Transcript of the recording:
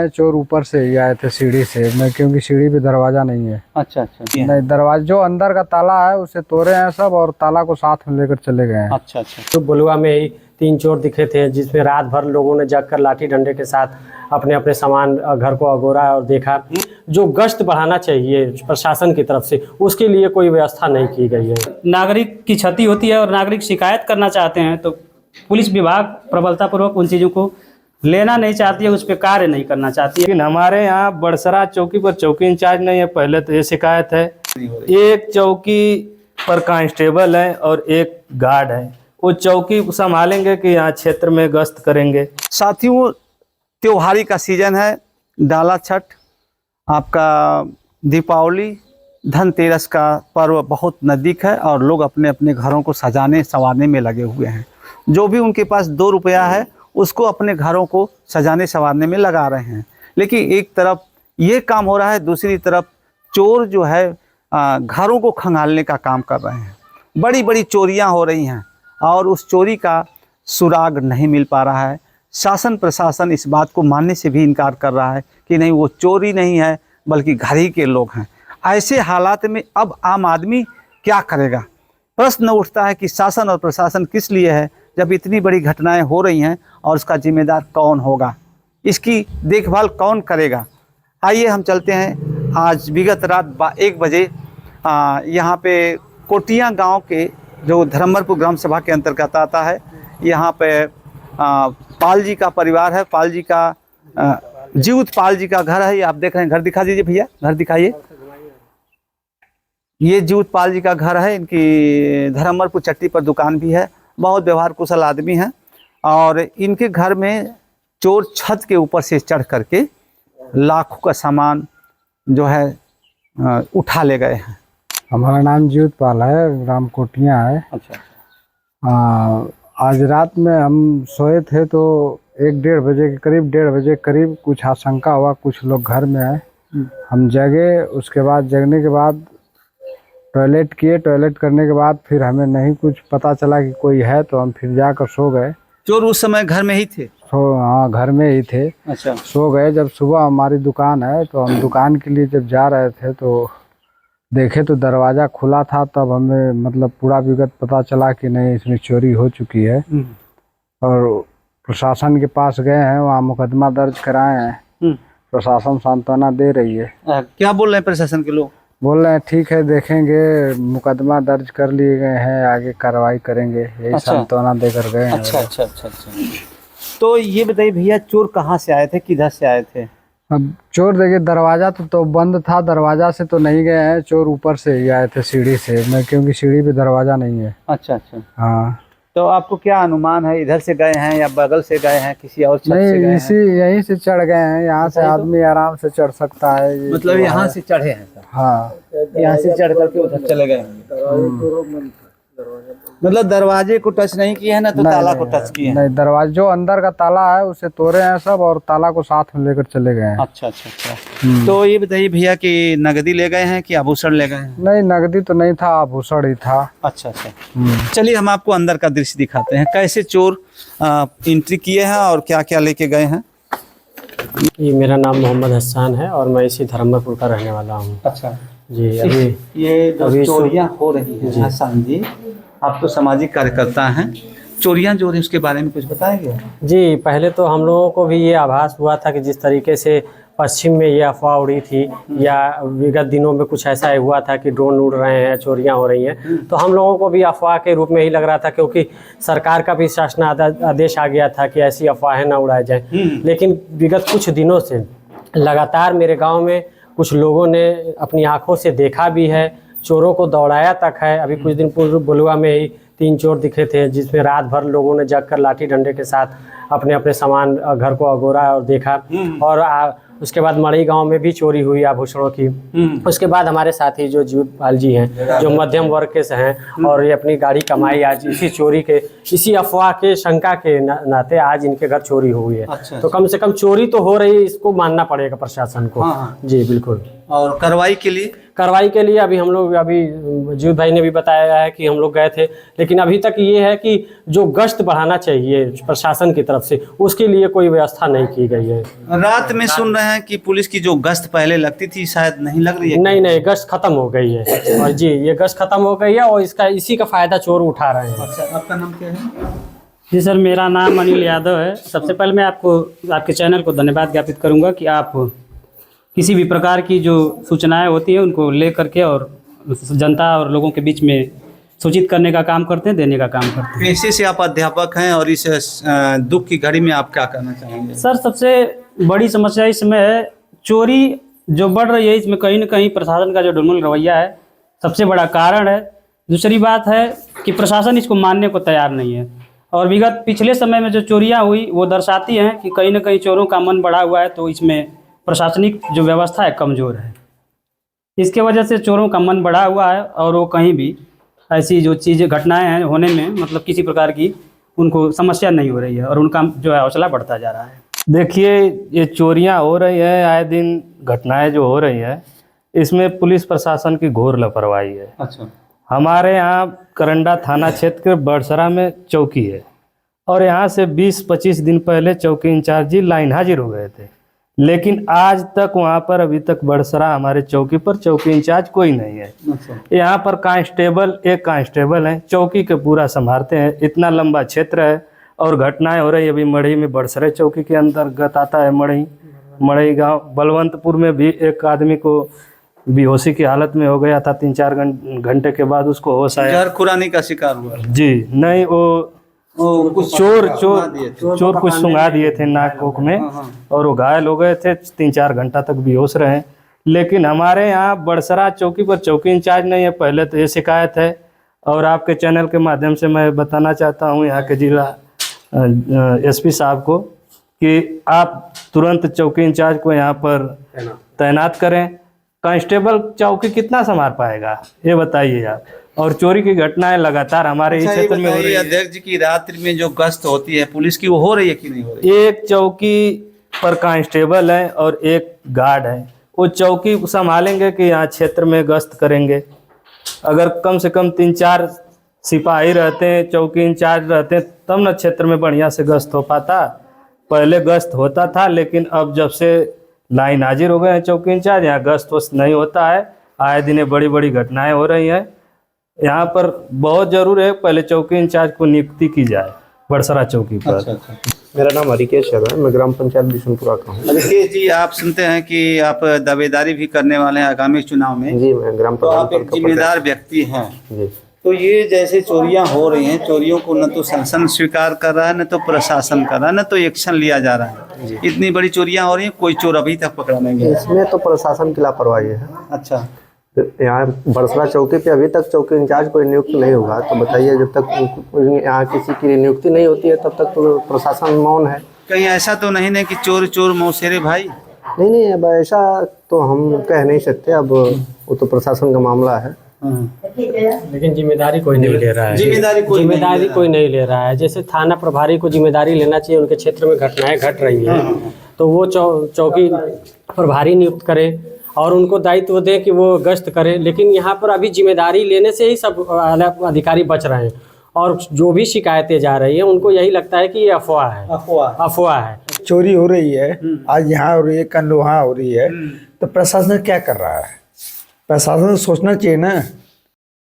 चोर ऊपर से ही आए थे सीढ़ी से, मैं क्योंकि सीढ़ी पे दरवाजा नहीं है। अच्छा अच्छा। नहीं, दरवाजा जो अंदर का ताला है उसे तोड़े हैं सब और ताला को साथ में लेकर चले गए हैं। अच्छा अच्छा। तो बलुआ में ही 3 चोर दिखे थे, जिसमें रात भर लोगों ने जग कर लाठी डंडे के साथ अपने अपने सामान घर को अगोरा और देखा। जो गश्त बढ़ाना चाहिए प्रशासन की तरफ से, उसके लिए कोई व्यवस्था नहीं की गई है। नागरिक की क्षति होती है और नागरिक शिकायत करना चाहते हैं तो पुलिस विभाग प्रबलतापूर्वक उन चीज़ों को लेना नहीं चाहती है, उस पर कार्य नहीं करना चाहती है। लेकिन हमारे यहाँ बड़सरा चौकी पर चौकी इंचार्ज नहीं है, पहले तो ये शिकायत है। एक चौकी पर कांस्टेबल है और एक गार्ड है, वो चौकी संभालेंगे कि यहाँ क्षेत्र में गश्त करेंगे। साथियों, त्योहारी का सीजन है, डाला छठ, आपका दीपावली, धनतेरस का पर्व बहुत नज़दीक है और लोग अपने अपने घरों को सजाने संवारने में लगे हुए हैं। जो भी उनके पास 2 रुपया है उसको अपने घरों को सजाने संवारने में लगा रहे हैं। लेकिन एक तरफ ये काम हो रहा है, दूसरी तरफ चोर जो है घरों को खंगालने का काम कर रहे हैं। बड़ी बड़ी चोरियां हो रही हैं और उस चोरी का सुराग नहीं मिल पा रहा है। शासन प्रशासन इस बात को मानने से भी इनकार कर रहा है कि नहीं, वो चोरी नहीं है बल्कि घर ही के लोग हैं। ऐसे हालात में अब आम आदमी क्या करेगा? प्रश्न उठता है कि शासन और प्रशासन किस लिए है जब इतनी बड़ी घटनाएं हो रही हैं, और उसका जिम्मेदार कौन होगा, इसकी देखभाल कौन करेगा? आइए हम चलते हैं। आज विगत रात 1 बजे यहाँ पे कोटिया गांव के जो धर्मरपुर ग्राम सभा के अंतर्गत आता है, यहाँ पे पाल जी का परिवार है। पाल जी का जीवत पाल जी का घर है, ये आप देख रहे हैं। घर दिखा दीजिए भैया, घर दिखाइए। ये जीवत पाल जी का घर है। इनकी धर्मरपुर चट्टी पर दुकान भी है। बहुत व्यवहार कुशल आदमी हैं और इनके घर में चोर छत के ऊपर से चढ़ करके लाखों का सामान जो है उठा ले गए हैं। हमारा नाम जीवत पाल है, ग्राम कोटिया है। अच्छा। आज रात में हम सोए थे तो 1-1:30 बजे के करीब, 1:30 बजे करीब कुछ आशंका हुआ, कुछ लोग घर में आए। हम जगे, उसके बाद जगने के बाद टॉयलेट किए। टॉयलेट करने के बाद फिर हमें नहीं कुछ पता चला कि कोई है, तो हम फिर जाकर सो गए। चोर उस समय घर में ही थे? हाँ, घर में ही थे। अच्छा। सो गए। जब सुबह हमारी दुकान है तो हम दुकान के लिए जब जा रहे थे तो देखे तो दरवाज़ा खुला था। तब हमें मतलब पूरा विगत पता चला कि नहीं, इसमें चोरी हो चुकी है। और प्रशासन के पास गए हैं, वहाँ मुकदमा दर्ज कराए हैं। प्रशासन सांत्वना दे रही है। क्या बोल रहे हैं प्रशासन के लोग? बोल रहे हैं ठीक है, देखेंगे, मुकदमा दर्ज कर लिए गए हैं, आगे कार्रवाई करेंगे, यही सांत्वना देकर गए हैं। अच्छा अच्छा अच्छा अच्छा। तो ये बताइए भैया, चोर कहाँ से आए थे, किधर से आए थे? अब चोर देखिए, दरवाजा तो बंद था, दरवाजा से तो नहीं गए हैं। चोर ऊपर से ही आए थे सीढ़ी से, मैं क्योंकि सीढ़ी पे दरवाजा नहीं है। अच्छा अच्छा। हाँ। तो आपको क्या अनुमान है, इधर से गए हैं या बगल से गए हैं, किसी और छत से गए हैं? यहीं से चढ़ गए हैं। यहाँ से आदमी आराम से चढ़ सकता है। मतलब यहाँ से चढ़े हैं सर? हाँ, यहाँ से चढ़ करके उधर चले गए। मतलब दरवाजे को टच नहीं किए हैं ना, तो ताला को टच किए हैं? नहीं, दरवाजा जो अंदर का ताला है उसे तोड़े हैं सब और ताला को साथ में लेकर चले गए हैं। अच्छा अच्छा अच्छा। तो ये बताइए भैया कि नगदी ले गए हैं कि आभूषण ले गए हैं? नहीं, नगदी तो नहीं था, आभूषण ही था। अच्छा अच्छा। चलिए हम आपको अंदर का दृश्य दिखाते हैं, कैसे चोर एंट्री किए हैं और क्या क्या लेके गए हैं। ये मेरा नाम मोहम्मद हसन है और मैं इसी धर्मपुर का रहने वाला हूँ। अच्छा जी। अभी ये जो चोरियां हो रही हैं हसन जी, आप तो सामाजिक कार्यकर्ता हैं, चोरियां जो हो रही उसके बारे में कुछ बताएंगे? जी, पहले तो हम लोगों को भी ये आभास हुआ था कि जिस तरीके से पश्चिम में ये अफवाह उड़ी थी या विगत दिनों में कुछ ऐसा हुआ था कि ड्रोन उड़ रहे हैं, चोरियां हो रही हैं, तो हम लोगों को भी अफवाह के रूप में ही लग रहा था, क्योंकि सरकार का भी शासन आदेश आ गया था कि ऐसी अफवाहें ना उड़ाई जाएं। लेकिन विगत कुछ दिनों से लगातार मेरे गाँव में कुछ लोगों ने अपनी आँखों से देखा भी है, चोरों को दौड़ाया तक है। अभी कुछ दिन पूर्व बलुआ में ही 3 चोर दिखे थे, जिसमें रात भर लोगों ने जग कर लाठी डंडे के साथ अपने अपने सामान घर को अगोरा और देखा। और उसके बाद मड़ई गांव में भी चोरी हुई आभूषणों की। उसके बाद हमारे साथी जो जीवत पाल जी हैं, जो मध्यम वर्ग के से हैं और ये अपनी गाड़ी कमाई आज इसी चोरी के, इसी अफवाह के शंका के नाते आज इनके घर चोरी हुई है। तो कम से कम चोरी तो हो रही है, इसको मानना पड़ेगा प्रशासन को। जी बिल्कुल। और कार्रवाई के लिए कार्रवाई के लिए अभी हम लोग जीव भाई ने भी बताया है कि हम लोग गए थे, लेकिन अभी तक ये है कि जो गश्त बढ़ाना चाहिए प्रशासन की तरफ से, उसके लिए कोई व्यवस्था नहीं की गई है। रात में सुन रहे हैं कि पुलिस की जो गश्त पहले लगती थी शायद नहीं लग रही है। नहीं, गश्त खत्म हो गई है। और जी, ये गश्त खत्म हो गई है और इसी का फायदा चोर उठा रहे हैं। अच्छा, आपका नाम क्या है? जी सर, मेरा नाम अनिल यादव है। सबसे पहले मैं आपके चैनल को धन्यवाद ज्ञापित करूंगा कि आप किसी भी प्रकार की जो सूचनाएं होती हैं उनको ले करके और जनता और लोगों के बीच में सूचित करने का काम करते हैं, देने का काम करते हैं। पेशे से आप अध्यापक हैं और इस दुख की घड़ी में आप क्या कहना चाहेंगे? सर, सबसे बड़ी समस्या इस समय है चोरी जो बढ़ रही है। इसमें कहीं ना कहीं प्रशासन का जो ढुलमुल रवैया है सबसे बड़ा कारण है। दूसरी बात है कि प्रशासन इसको मानने को तैयार नहीं है। और विगत पिछले समय में जो चोरियां हुई वो दर्शाती हैं कि कहीं ना कहीं चोरों का मन बढ़ा हुआ है, तो इसमें प्रशासनिक जो व्यवस्था है कमज़ोर है। इसके वजह से चोरों का मन बढ़ा हुआ है और वो कहीं भी ऐसी जो चीज़ें घटनाएं हैं होने में मतलब किसी प्रकार की उनको समस्या नहीं हो रही है और उनका जो है हौसला बढ़ता जा रहा है। देखिए, ये चोरियां हो रही है, आए दिन घटनाएं जो हो रही है, इसमें पुलिस प्रशासन की घोर लापरवाही है। अच्छा, हमारे यहाँ करंडा थाना क्षेत्र के बड़सरा में चौकी है और यहाँ से 20-25 दिन पहले चौकी इंचार्ज जी लाइन हाजिर हो गए थे, लेकिन आज तक वहाँ पर अभी तक बड़सरा हमारे चौकी पर चौकी इंचार्ज कोई नहीं है। अच्छा। यहाँ पर एक कांस्टेबल हैं, चौकी के पूरा संभालते हैं। इतना लंबा क्षेत्र है और घटनाएं हो रही है। अभी मढ़ई में बड़सरा चौकी के अंतर्गत आता है मढ़ई गांव। बलवंतपुर में भी एक आदमी को बेहोशी की हालत में हो गया था, 3-4 घंटे के बाद उसको होश आया। जहर खुरानी का शिकार हुआ। जी नहीं, वो कुछ चोर कुछ सुंघा दिए थे नाक कोक में और वो घायल हो गए थे। 3-4 घंटा तक बेहोश रहे। लेकिन हमारे यहाँ बड़सरा चौकी पर चौकी इंचार्ज नहीं है। पहले तो ये शिकायत है और आपके चैनल के माध्यम से मैं बताना चाहता हूँ यहाँ के जिला एसपी साहब को कि आप तुरंत चौकी इंचार्ज को यहाँ पर तैनात करें। कांस्टेबल चौकी कितना संभाल पाएगा ये बताइए आप। और चोरी की घटनाएं लगातार हमारे इस क्षेत्र में हो रही है। अध्यक्ष जी की रात्रि में जो गश्त होती है पुलिस की, वो हो रही है कि नहीं हो रही? एक चौकी पर कांस्टेबल है और एक गार्ड है। वो चौकी संभालेंगे कि यहाँ क्षेत्र में गश्त करेंगे। अगर कम से कम 3-4 सिपाही रहते हैं, चौकी इंचार्ज रहते हैं, तब न क्षेत्र में बढ़िया से गश्त हो पाता। पहले गश्त होता था, लेकिन अब जब से लाइन हाजिर हो गए हैं चौकी इंचार्ज, यहाँ गश्त वस्त नहीं होता है। आए दिन बड़ी बड़ी घटनाएं हो रही हैं। यहाँ पर बहुत जरूर है पहले चौकी इंचार्ज को नियुक्ति की जाए बड़सरा चौकी पर। अच्छा। मेरा नाम हरिकेश है, मैं ग्राम पंचायत बिशनपुरा का हूँ। हरिकेश जी, आप सुनते हैं कि आप दावेदारी भी करने वाले हैं आगामी चुनाव में। जी, मैं ग्राम तो आप एक जिम्मेदार व्यक्ति हैं। जी। तो ये जैसे चोरियां हो रही हैं, चोरियों को न तो शासन स्वीकार कर रहा है, न तो प्रशासन कर रहा है, न तो एक्शन लिया जा रहा है। इतनी बड़ी चोरियां हो रही हैं, कोई चोर अभी तक पकड़ा नहीं गया। इसमें तो प्रशासन की लापरवाही है। अच्छा, यहाँ बड़सरा चौकी पे अभी तक चौकी इंचार्ज कोई नियुक्त नहीं हुआ, तो बताइए जब तक यहाँ किसी की नियुक्ति नहीं होती है तब तक तो प्रशासन मौन है। कहीं ऐसा तो नहीं कि चोर चोर मौसेरे भाई? नहीं, अब ऐसा तो हम कह नहीं सकते। अब वो तो प्रशासन का मामला है। लेकिन जिम्मेदारी कोई नहीं ले रहा है। जिम्मेदारी कोई नहीं ले रहा है। जैसे थाना प्रभारी को जिम्मेदारी लेना चाहिए, उनके क्षेत्र में घटनाएं घट रही हैं तो वो चौकी प्रभारी नियुक्त करे और उनको दायित्व दें कि वो गश्त करें। लेकिन यहाँ पर अभी जिम्मेदारी लेने से ही सब अधिकारी बच रहे हैं और जो भी शिकायतें जा रही हैं उनको यही लगता है कि ये अफवाह है। चोरी हो रही है, आज यहाँ हो रही है, कल वहाँ हो रही है, तो प्रशासन क्या कर रहा है? प्रशासन सोचना चाहिए ना